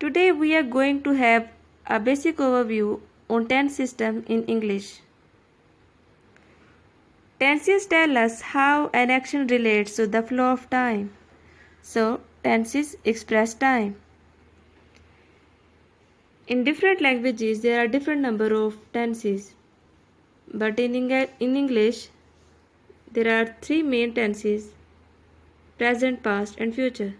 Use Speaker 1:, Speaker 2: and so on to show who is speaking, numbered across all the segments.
Speaker 1: Today we are going to have a basic overview on tense system in English. Tenses tell us how an action relates to the flow of time. So, tenses express time. In different languages, there are different number of tenses. But in English, there are three main tenses: present, past, and future.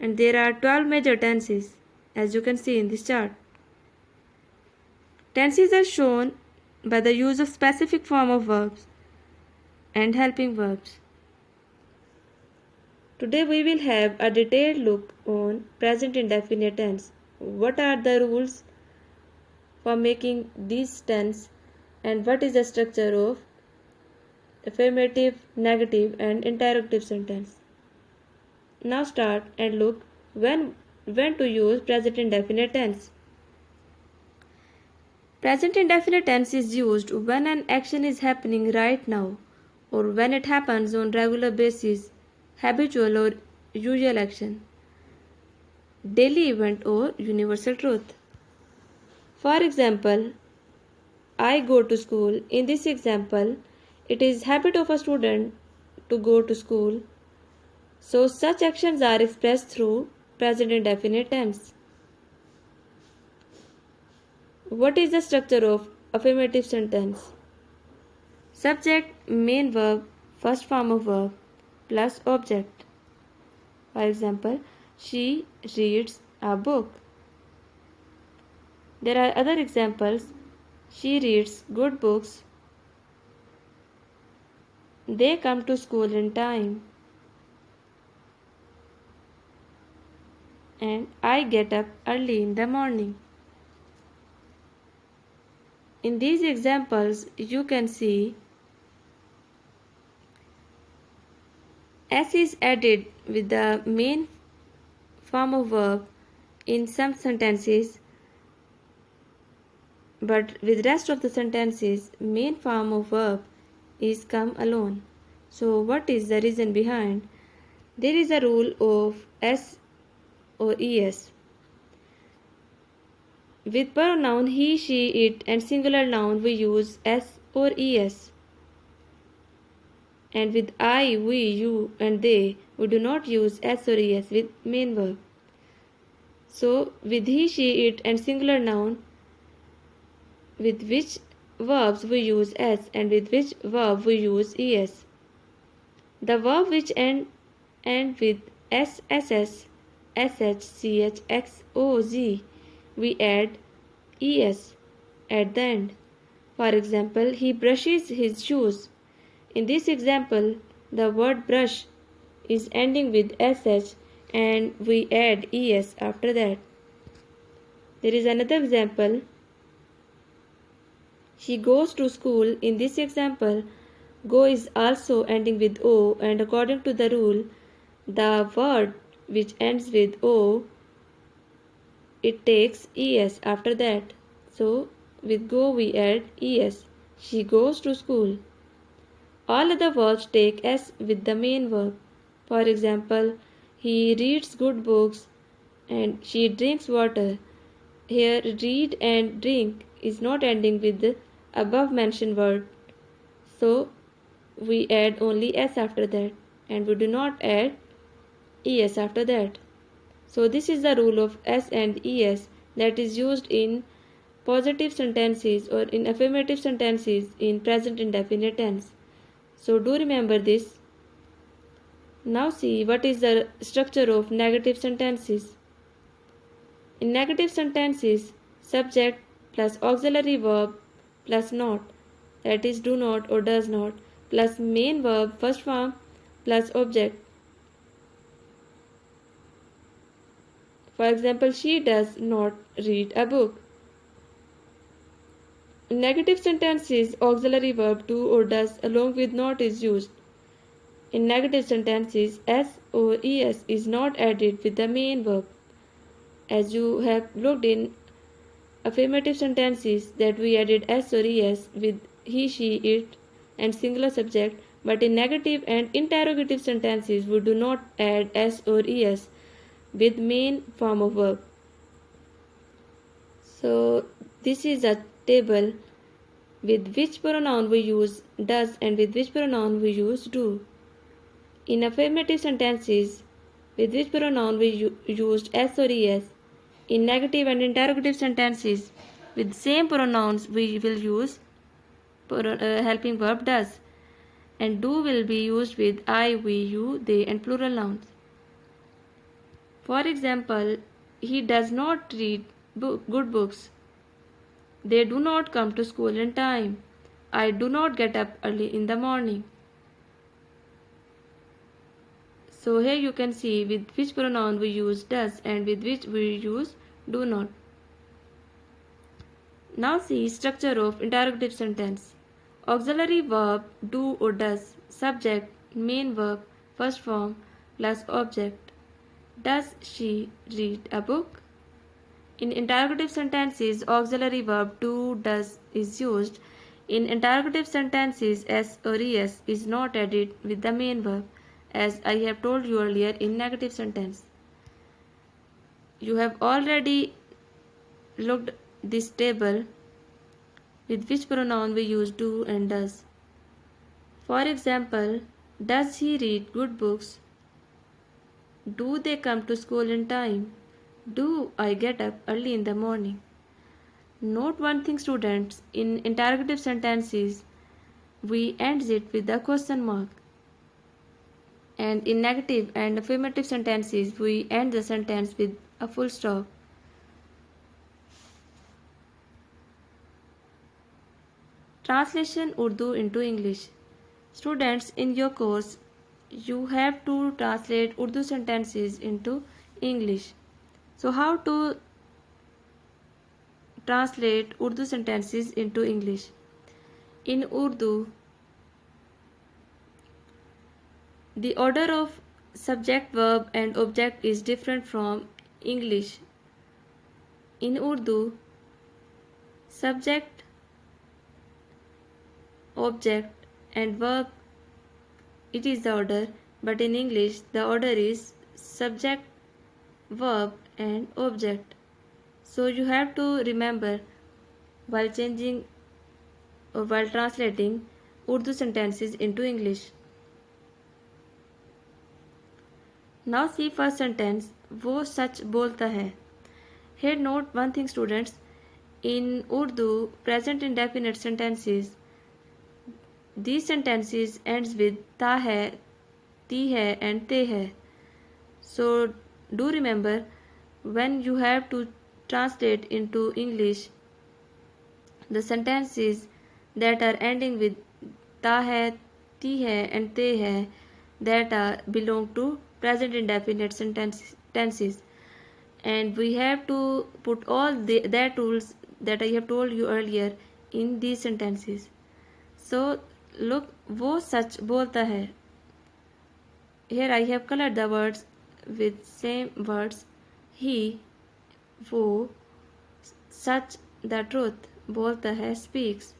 Speaker 1: And there are 12 major tenses, as you can see in this chart. Tenses are shown by the use of specific form of verbs and helping verbs. Today we will have a detailed look on present indefinite tense. What are the rules for making these tense, and what is the structure of affirmative, negative, and interrogative sentence. Now start and look when to use present indefinite tense. Present indefinite tense is used when an action is happening right now or when it happens on regular basis, habitual or usual action, daily event or universal truth. For example, I go to school. In this example, it is habit of a student to go to school. So such actions are expressed through present indefinite tense. What is the structure of affirmative sentence? Subject, main verb, first form of verb plus object. For example, she reads a book. There are other examples. She reads good books. They come to school in time. And I get up early in the morning. In these examples, you can see S is added with the main form of verb in some sentences, but with rest of the sentences, main form of verb is come alone. So what is the reason behind? There is a rule of S or ES. With pronoun he, she, it and singular noun we use S or ES. And with I, we, you and they, we do not use S or ES with main verb. So with he, she, it and singular noun, with which verbs we use S and with which verb we use ES. The verb which end with S, SS, SH, CH, X, O, Z, we add ES at the end. For example, he brushes his shoes. In this example, the word brush is ending with SH and we add ES after that. There is another example. She goes to school. In this example, go is also ending with O, and according to the rule, the word which ends with O, it takes ES after that. So with go we add ES. She goes to school. All other verbs take S with the main verb. For example, he reads good books and she drinks water. Here read and drink is not ending with the above mentioned word. So we add only S after that and we do not add ES after that. So this is the rule of S and ES that is used in positive sentences or in affirmative sentences in present indefinite tense. So do remember this. Now see what is the structure of negative sentences. In negative sentences, subject plus auxiliary verb plus not, that is do not or does not, plus main verb first form plus object. For example, she does not read a book. In negative sentences, auxiliary verb do or does along with not is used. In negative sentences, S or ES is not added with the main verb. As you have looked in affirmative sentences that we added S or ES with he, she, it and singular subject, but in negative and interrogative sentences we do not add S or ES with main form of verb. So this is a table with which pronoun we use does and with which pronoun we use do. In affirmative sentences, with which pronoun we used s or es. In negative and interrogative sentences, with same pronouns we will use helping verb does, and do will be used with I, we, you, they, and plural nouns. For example, he does not read good books. They do not come to school in time. I do not get up early in the morning. So here you can see with which pronoun we use does and with which we use do not. Now see structure of interrogative sentence. Auxiliary verb do or does, subject, main verb, first form plus object. Does she read a book? In interrogative sentences, auxiliary verb do, does is used. In interrogative sentences, s or es is not added with the main verb, as I have told you earlier in negative sentence. You have already looked this table with which pronoun we use do and does. For example, does he read good books? Do they come to school in time? Do I get up early in the morning? Note one thing, students, in interrogative sentences, we end it with a question mark. And in negative and affirmative sentences, we end the sentence with a full stop. Translation Urdu into English. Students, in your course, you have to translate Urdu sentences into English. So how to translate Urdu sentences into English? In Urdu, the order of subject, verb and object is different from English. In Urdu, subject, object and verb, it is the order, but in English the order is subject, verb and object. So you have to remember while changing or while translating Urdu sentences into English. Now see first sentence, वो सच बोलता है. Here note one thing, students. In Urdu, present indefinite sentences, these sentences ends with ta hai, ti hai and te hai. So do remember, when you have to translate into English, the sentences that are ending with ta hai, ti hai and te hai, that belong to present indefinite tenses, and we have to put all that rules that I have told you earlier in these sentences. So look, वो सच बोलता है. Here I have colored the words with same words. He, वो, सच the truth, बोलता है speaks.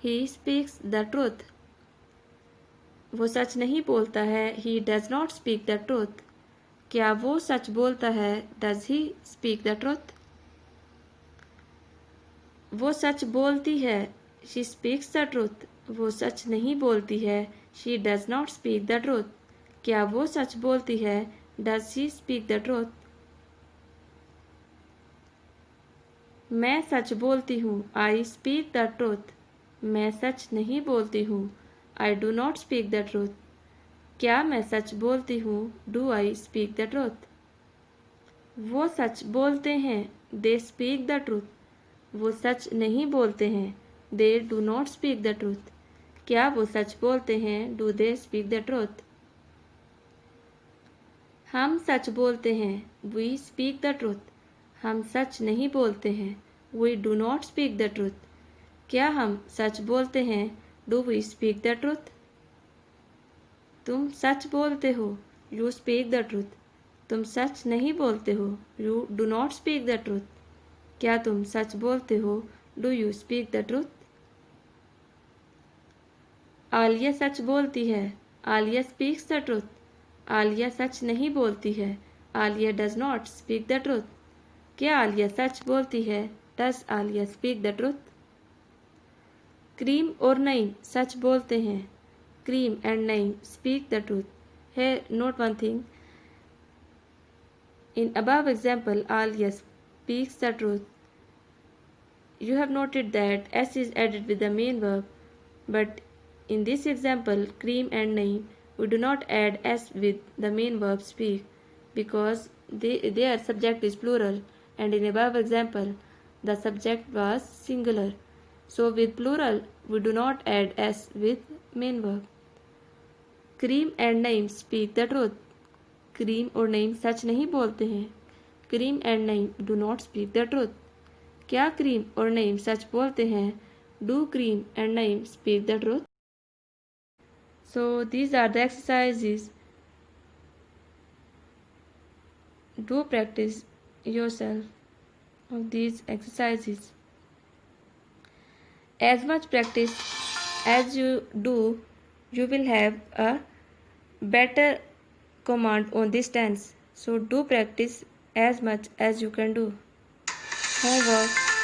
Speaker 1: He speaks the truth. वो सच नहीं बोलता है. He does not speak the truth. क्या वो सच बोलता है? Does he speak the truth? वो सच बोलती है. She speaks the truth. वो सच नहीं बोलती है. She does not speak the truth. क्या वो सच बोलती है? Does she speak the truth? मैं सच बोलती हूँ. I speak the truth. मैं सच नहीं बोलती हूँ. I do not speak the truth. क्या मैं सच बोलती हूँ? Do I speak the truth? वो सच बोलते हैं. They speak the truth. वो सच नहीं बोलते हैं. They do not speak the truth. क्या वो सच बोलते हैं? Do they speak the truth? हम सच बोलते हैं. We speak the truth. हम सच नहीं बोलते हैं. We do not speak the truth. क्या हम सच बोलते हैं? Do we speak the truth? तुम सच बोलते हो. You speak the truth. तुम सच नहीं बोलते हो. You do not speak the truth. क्या तुम सच बोलते हो? Do you speak the truth? Alia सच बोलती है. Alia speaks the truth. Alia सच नहीं बोलती है. Alia does not speak the truth. क्या आलिया सच बोलती है? Does Alia speak the truth? Cream और नईम सच बोलते हैं. Cream and Naeem speak the truth. Here, note one thing. In above example, Alia speaks the truth. You have noted that S is added with the main verb, but in this example, Cream and Naeem, we do not add S with the main verb speak because their subject is plural, and in above example, the subject was singular. So with plural, we do not add S with main verb. Cream and Naeem speak the truth. Cream और नईम सच नहीं बोलते हैं. Cream and Naeem do not speak the truth. क्या cream और नईम सच बोलते हैं? Do cream and Naeem speak the truth? So these are the exercises. Do practice yourself of these exercises. As much practice as you do, you will have a better command on this tense. So do practice as much as you can do. Homework.